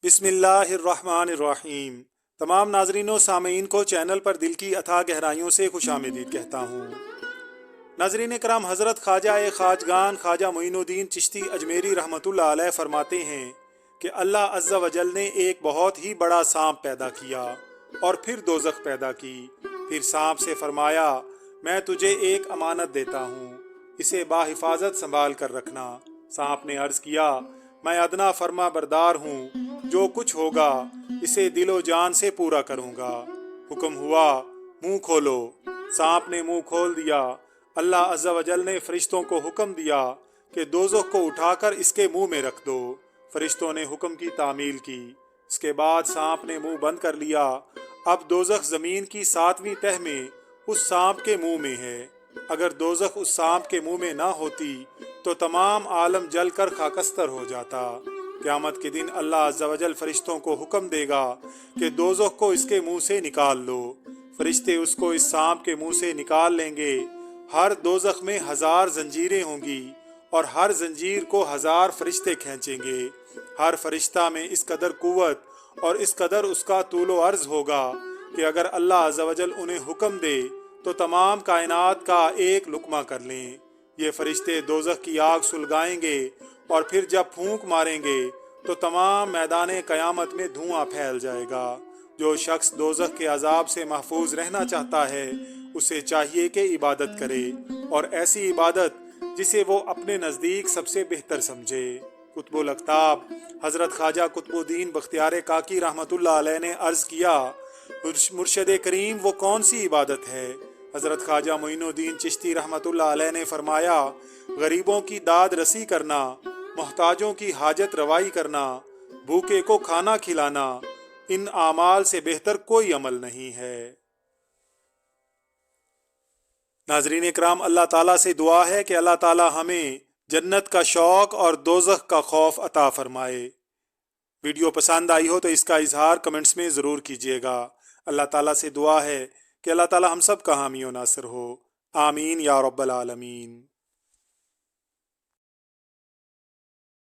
बिस्मिल्लाहिर्रहमानिर्रहीम। तमाम नाजरीन व सामीन को चैनल पर दिल की अथाह गहराइयों से खुशामदीद कहता हूँ। नाजरीन कराम, हज़रत ख्वाजा खाजगान ख्वाजा मोइनुद्दीन चिश्ती अजमेरी रहमतुल्लाह अलैह फरमाते हैं कि अल्लाह अज़्ज़ा वजल ने एक बहुत ही बड़ा सांप पैदा किया और फिर दोज़ख पैदा की। फिर सांप से फरमाया, मैं तुझे एक अमानत देता हूँ, इसे बाहिफाजत संभाल कर रखना। सांप ने अर्ज़ किया, मैं अदना फरमा बरदार हूँ, जो कुछ होगा इसे दिलो जान से पूरा करूँगा। हुक्म हुआ, मुंह खोलो। सांप ने मुंह खोल दिया। अल्लाह अज़्ज़ा वजल ने फरिश्तों को हुक्म दिया कि दोज़ख को उठाकर इसके मुंह में रख दो। फरिश्तों ने हुक्म की तामील की। इसके बाद सांप ने मुंह बंद कर लिया। अब दोज़ख ज़मीन की 7वीं तह में उस सांप के मुंह में है। अगर दोज़ख उस सांप के मुंह में ना होती तो तमाम आलम जल कर खाकस्तर हो जाता। क़यामत के दिन अल्लाह अज़्ज़ा वजल फरिश्तों को हुक्म देगा कि दोज़ख को इसके मुंह से निकाल लो। फरिश्ते उसको इस सांप के मुंह से निकाल लेंगे। हर दोज़ख में 1000 जंजीरें होंगी और हर जंजीर को 1000 फरिश्ते खींचेंगे। हर फरिश्ता में इस कदर कुव्वत और इस कदर उसका तूलो अर्ज होगा कि अगर अल्लाह अज़्ज़ा वजल उन्हें हुक्म दे तो तमाम कायनात का एक लुकमा कर लें। ये फरिश्ते दोज़ख की आग सुलगाएंगे और फिर जब फूंक मारेंगे तो तमाम मैदान क़यामत में धुआं फैल जाएगा। जो शख्स दोज़ख के अजाब से महफूज रहना चाहता है उसे चाहिए कि इबादत करे, और ऐसी इबादत जिसे वो अपने नज़दीक सबसे बेहतर समझे। कुतुबुल अक़ताब हज़रत ख्वाजा कुतुबुद्दीन बख्तियार काकी रहमतुल्लाह अलैह ने अर्ज़ किया, मुर्शिद करीम वो कौन सी इबादत है? हज़रत ख्वाजा मोइनुद्दीन चिश्ती रहमतुल्लाह अलैह ने फरमाया, गरीबों की दाद रसी करना, मोहताजों की हाजत रवाई करना, भूखे को खाना खिलाना, इन आमाल से बेहतर कोई अमल नहीं है। नाज़रीन इकराम, अल्लाह ताला से दुआ है कि अल्लाह ताला हमें जन्नत का शौक़ और दोज़ख का खौफ अता फरमाए। वीडियो पसंद आई हो तो इसका इजहार कमेंट्स में ज़रूर कीजिएगा। अल्लाह ताला से दुआ है कि अल्लाह ताला हम सब का हामी व नासिर हो। आमीन या रब्बल आलमीन।